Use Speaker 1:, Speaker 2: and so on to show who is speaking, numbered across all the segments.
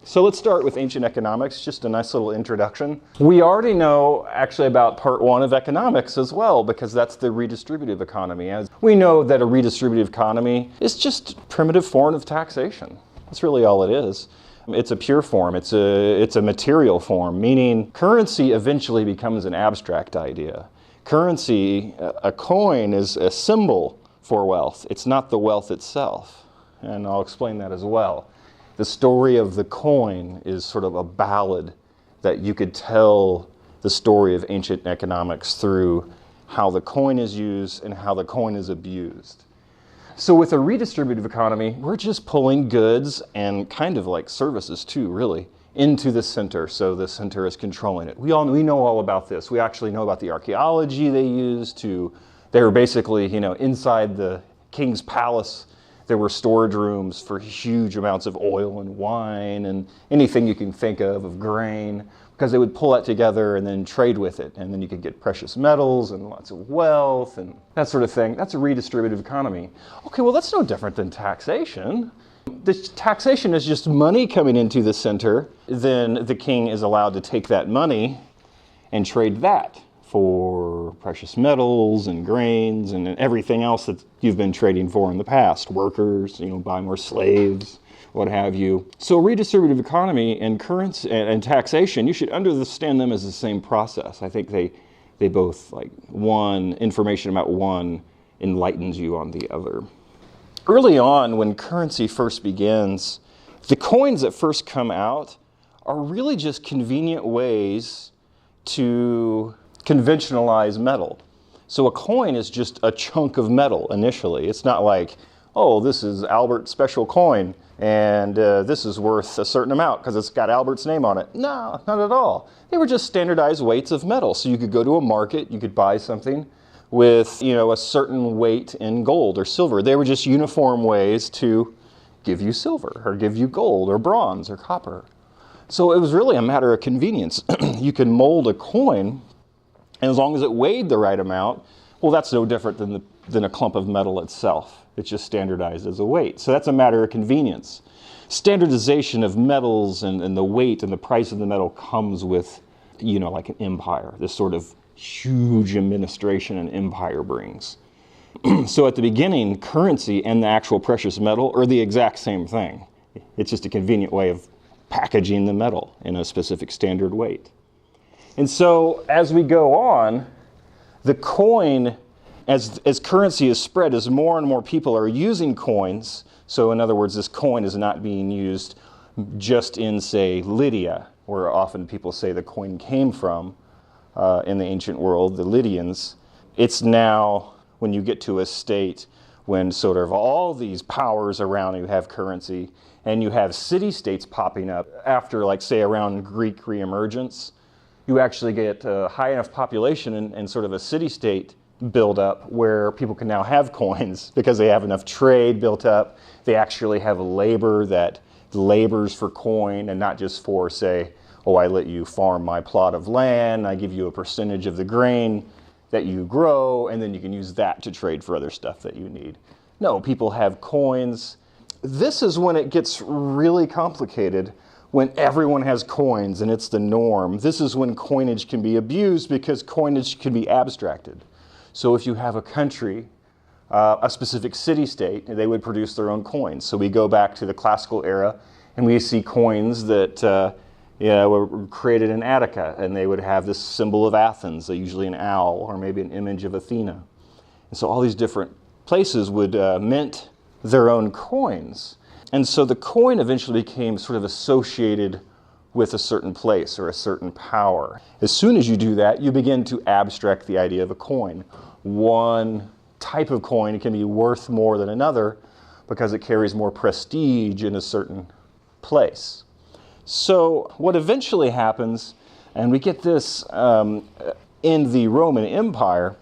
Speaker 1: So let's start with ancient economics, just a nice little introduction. We already know actually about part one of economics as well, because that's the redistributive economy. As we know that a redistributive economy is just a primitive form of taxation. That's really all it is. It's a pure form, it's a material form, meaning currency eventually becomes an abstract idea. Currency, a coin, is a symbol for wealth. It's not the wealth itself, and I'll explain that as well. The story of the coin is sort of a ballad that you could tell the story of ancient economics through how the coin is used and how the coin is abused. So with a redistributive economy, we're just pulling goods and kind of like services too, really, into the center. So the center is controlling it. We know all about this. We actually know about the archaeology they used to, they were basically, inside the king's palace. There were storage rooms for huge amounts of oil and wine and anything you can think of grain, because they would pull that together and then trade with it. And then you could get precious metals and lots of wealth and that sort of thing. That's a redistributive economy. Okay, well, that's no different than taxation. The taxation is just money coming into the center. Then the king is allowed to take that money and trade that for precious metals and grains and everything else that you've been trading for in the past. Workers, buy more slaves, what have you. So redistributive economy and currency and taxation, you should understand them as the same process. I think they both, information about one enlightens you on the other. Early on, when currency first begins, the coins that first come out are really just convenient ways to conventionalize metal. So a coin is just a chunk of metal initially. It's not like, oh, this is Albert's special coin and this is worth a certain amount because it's got Albert's name on it. No, not at all. They were just standardized weights of metal. So you could go to a market, you could buy something with a certain weight in gold or silver. They were just uniform ways to give you silver or give you gold or bronze or copper. So it was really a matter of convenience. You could mold a coin, and as long as it weighed the right amount, well, that's no different than a clump of metal itself. It's just standardized as a weight. So that's a matter of convenience. Standardization of metals and the weight and the price of the metal comes with, like an empire, this sort of huge administration an empire brings. So at the beginning, currency and the actual precious metal are the exact same thing. It's just a convenient way of packaging the metal in a specific standard weight. And so as we go on, the coin, as currency is spread, as more and more people are using coins, so in other words, this coin is not being used just in, say, Lydia, where often people say the coin came from in the ancient world, the Lydians. It's now, when you get to a state when sort of all these powers around you have currency, and you have city-states popping up after, say, around Greek reemergence, you actually get a high enough population and sort of a city-state build up where people can now have coins because they have enough trade built up. They actually have labor that labors for coin and not just for, say, oh, I let you farm my plot of land, I give you a percentage of the grain that you grow, and then you can use that to trade for other stuff that you need. No, people have coins. This is when it gets really complicated. When everyone has coins and it's the norm, this is when coinage can be abused because coinage can be abstracted. So if you have a country, a specific city-state, they would produce their own coins. So we go back to the classical era and we see coins that were created in Attica, and they would have this symbol of Athens, usually an owl or maybe an image of Athena. And so all these different places would mint their own coins. And so the coin eventually became sort of associated with a certain place or a certain power. As soon as you do that, you begin to abstract the idea of a coin. One type of coin can be worth more than another because it carries more prestige in a certain place. So what eventually happens, and we get this in the Roman Empire,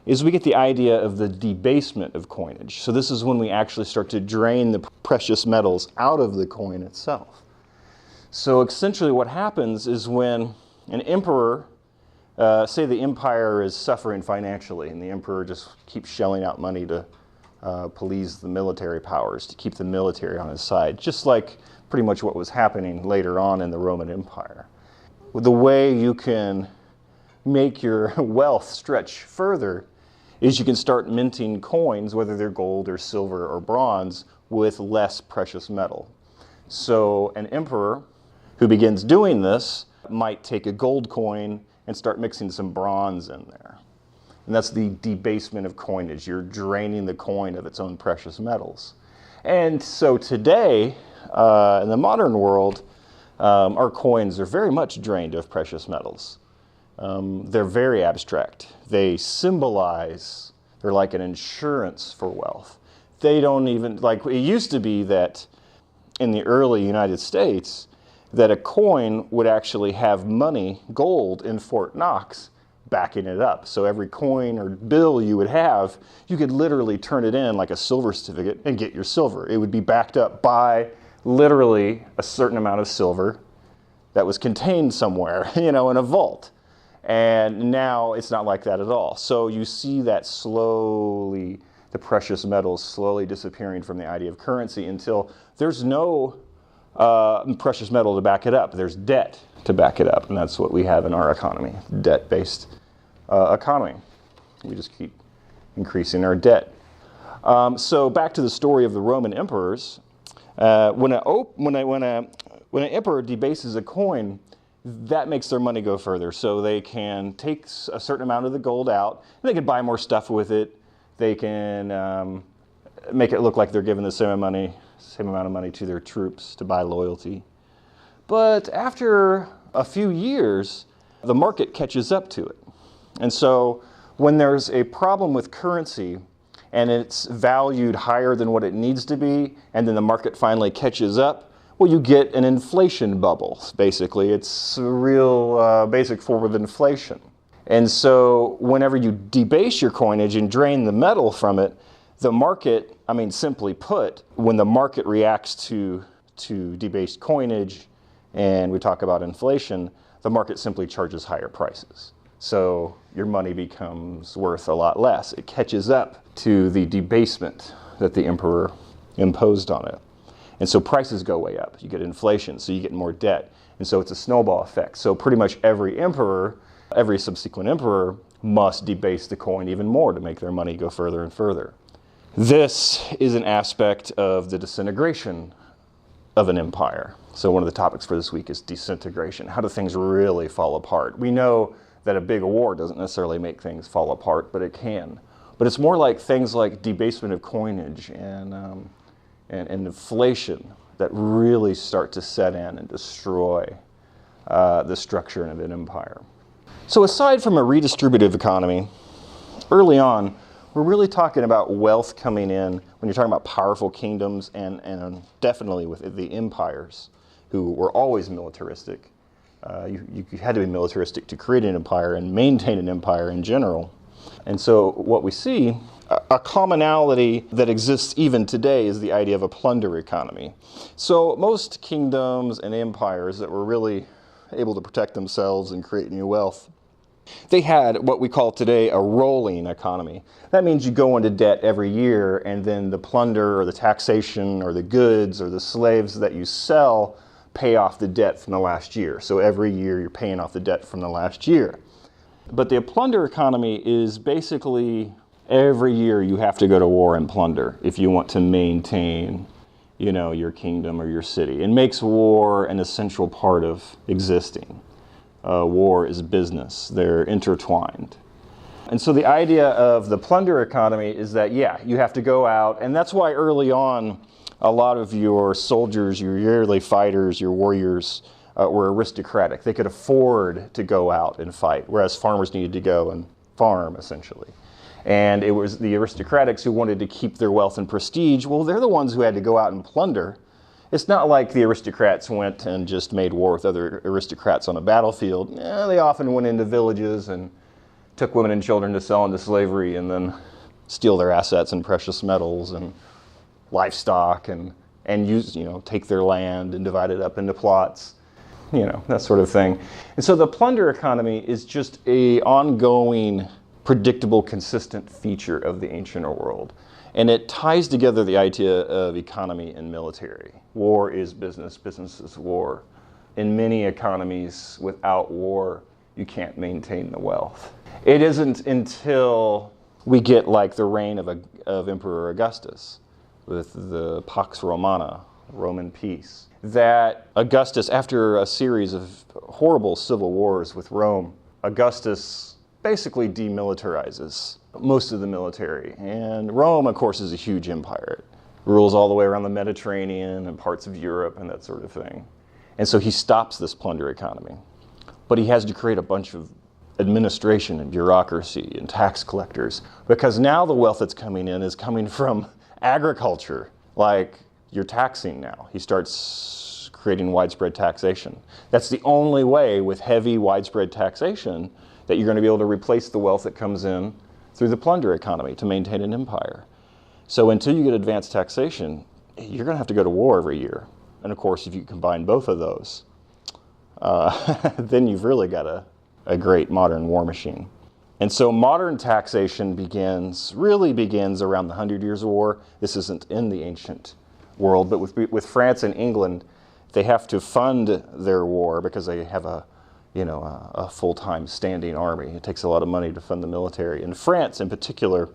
Speaker 1: is we get the idea of the debasement of coinage. So this is when we actually start to drain the precious metals out of the coin itself. So essentially what happens is when an emperor, say the empire is suffering financially, and the emperor just keeps shelling out money to police the military powers, to keep the military on his side, just like pretty much what was happening later on in the Roman Empire. The way you can make your wealth stretch further is you can start minting coins, whether they're gold or silver or bronze, with less precious metal. So an emperor who begins doing this might take a gold coin and start mixing some bronze in there. And that's the debasement of coinage. You're draining the coin of its own precious metals. And so today, in the modern world, our coins are very much drained of precious metals. They're very abstract. They symbolize, they're like an insurance for wealth. They don't even, like it used to be that in the early United States, that a coin would actually have money, gold, in Fort Knox backing it up. So every coin or bill you would have, you could literally turn it in like a silver certificate and get your silver. It would be backed up by literally a certain amount of silver that was contained somewhere, in a vault. And now it's not like that at all. So you see that slowly, the precious metals slowly disappearing from the idea of currency until there's no precious metal to back it up. There's debt to back it up. And that's what we have in our economy, debt-based economy. We just keep increasing our debt. So back to the story of the Roman emperors. When an emperor debases a coin, that makes their money go further. So they can take a certain amount of the gold out, and they can buy more stuff with it. They can make it look like they're giving the same amount of money to their troops to buy loyalty. But after a few years, the market catches up to it. And so when there's a problem with currency and it's valued higher than what it needs to be, and then the market finally catches up, well, you get an inflation bubble, basically. It's a real basic form of inflation. And so whenever you debase your coinage and drain the metal from it, the market, simply put, when the market reacts to debased coinage, and we talk about inflation, the market simply charges higher prices. So your money becomes worth a lot less. It catches up to the debasement that the emperor imposed on it. And so prices go way up. You get inflation, so you get more debt. And so it's a snowball effect. So pretty much every emperor, every subsequent emperor must debase the coin even more to make their money go further and further. This is an aspect of the disintegration of an empire. So one of the topics for this week is disintegration. How do things really fall apart? We know that a big war doesn't necessarily make things fall apart, but it can. But it's more like things like debasement of coinage and inflation that really start to set in and destroy the structure of an empire. So aside from a redistributive economy, early on, we're really talking about wealth coming in when you're talking about powerful kingdoms and definitely with the empires who were always militaristic. You had to be militaristic to create an empire and maintain an empire in general. And so what we see, a commonality that exists even today is the idea of a plunder economy. So most kingdoms and empires that were really able to protect themselves and create new wealth, they had what we call today a rolling economy. That means you go into debt every year, and then the plunder or the taxation or the goods or the slaves that you sell pay off the debt from the last year. So every year you're paying off the debt from the last year. But the plunder economy is basically every year you have to go to war and plunder if you want to maintain, your kingdom or your city. It makes war an essential part of existing. War is business. They're intertwined. And so the idea of the plunder economy is that, you have to go out, and that's why early on a lot of your soldiers, your yearly fighters, your warriors were aristocratic. They could afford to go out and fight, whereas farmers needed to go and farm, essentially. And it was the aristocrats who wanted to keep their wealth and prestige. Well, they're the ones who had to go out and plunder. It's not like the aristocrats went and just made war with other aristocrats on a battlefield. They often went into villages and took women and children to sell into slavery and then steal their assets and precious metals and livestock and use, take their land and divide it up into plots, that sort of thing. And so the plunder economy is just an ongoing, predictable, consistent feature of the ancient world. And it ties together the idea of economy and military. War is business, business is war. In many economies, without war, you can't maintain the wealth. It isn't until we get like the reign of Emperor Augustus with the Pax Romana, Roman peace, that Augustus, after a series of horrible civil wars with Rome, Augustus basically demilitarizes most of the military. And Rome, of course, is a huge empire. It rules all the way around the Mediterranean and parts of Europe and that sort of thing. And so he stops this plunder economy. But he has to create a bunch of administration and bureaucracy and tax collectors, because now the wealth that's coming in is coming from agriculture. Like, you're taxing now. He starts creating widespread taxation. That's the only way with heavy widespread taxation that you're going to be able to replace the wealth that comes in through the plunder economy to maintain an empire. So until you get advanced taxation, you're going to have to go to war every year. And of course, if you combine both of those, then you've really got a great modern war machine. And so modern taxation really begins around the 100 Years' War. This isn't in the ancient world, but with France and England, they have to fund their war because they have a full-time standing army. It takes a lot of money to fund the military. And France, in particular,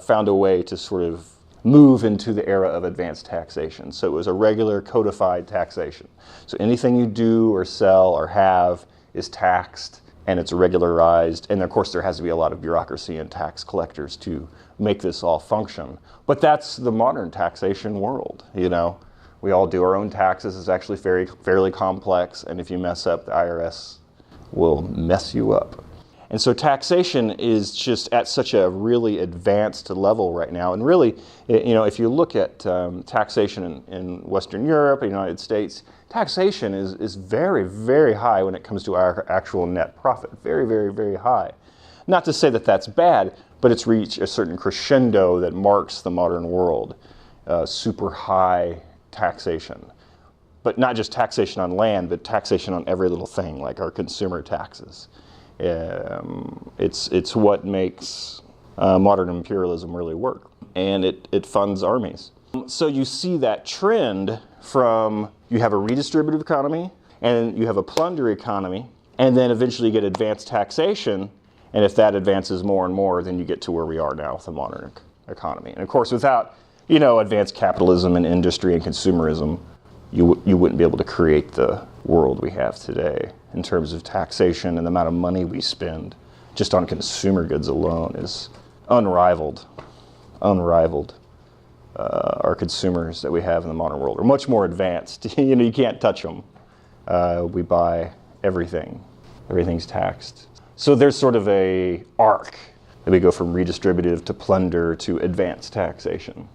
Speaker 1: found a way to sort of move into the era of advanced taxation. So it was a regular codified taxation. So anything you do or sell or have is taxed, and it's regularized. And of course, there has to be a lot of bureaucracy and tax collectors to make this all function. But that's the modern taxation world, you know. We all do our own taxes. It's actually fairly complex, and if you mess up, the IRS will mess you up. And so taxation is just at such a really advanced level right now. And really, you know, if you look at taxation in Western Europe, the United States, taxation is very, very high when it comes to our actual net profit. Very, very, very high. Not to say that that's bad, but it's reached a certain crescendo that marks the modern world. Super high taxation. But not just taxation on land, but taxation on every little thing, like our consumer taxes. It's what makes modern imperialism really work. And it funds armies. So you see that trend from, you have a redistributive economy, and you have a plunder economy, and then eventually you get advanced taxation, and if that advances more and more, then you get to where we are now with the modern economy. And of course, without, you know, advanced capitalism and industry and consumerism, you wouldn't be able to create the world we have today in terms of taxation, and the amount of money we spend just on consumer goods alone is unrivaled. Our consumers that we have in the modern world are much more advanced. You know, you can't touch them. We buy everything. Everything's taxed. So there's sort of a arc that we go from redistributive to plunder to advanced taxation.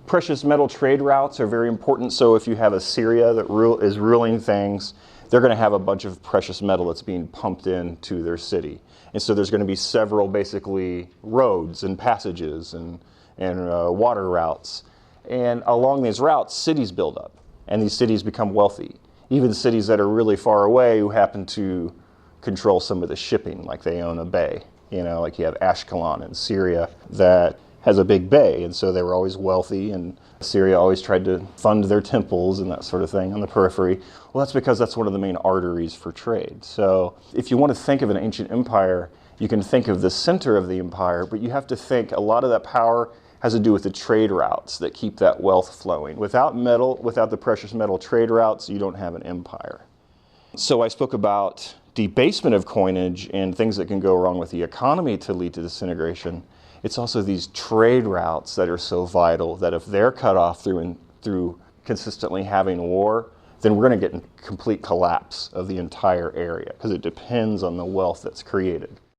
Speaker 1: Precious metal trade routes are very important. So if you have Assyria that is ruling things, they're going to have a bunch of precious metal that's being pumped into their city. And so there's going to be several basically roads and passages and water routes. And along these routes, cities build up, and these cities become wealthy. Even cities that are really far away who happen to control some of the shipping, like they own a bay. You know, like you have Ashkelon in Syria that has a big bay, and so they were always wealthy, and Syria always tried to fund their temples and that sort of thing on the periphery. Well, that's because that's one of the main arteries for trade. So if you want to think of an ancient empire, you can think of the center of the empire, but you have to think a lot of that power has to do with the trade routes that keep that wealth flowing. Without metal, without the precious metal trade routes, you don't have an empire. So I spoke about debasement of coinage and things that can go wrong with the economy to lead to disintegration. It's also these trade routes that are so vital that if they're cut off through consistently having war, then we're going to get a complete collapse of the entire area because it depends on the wealth that's created.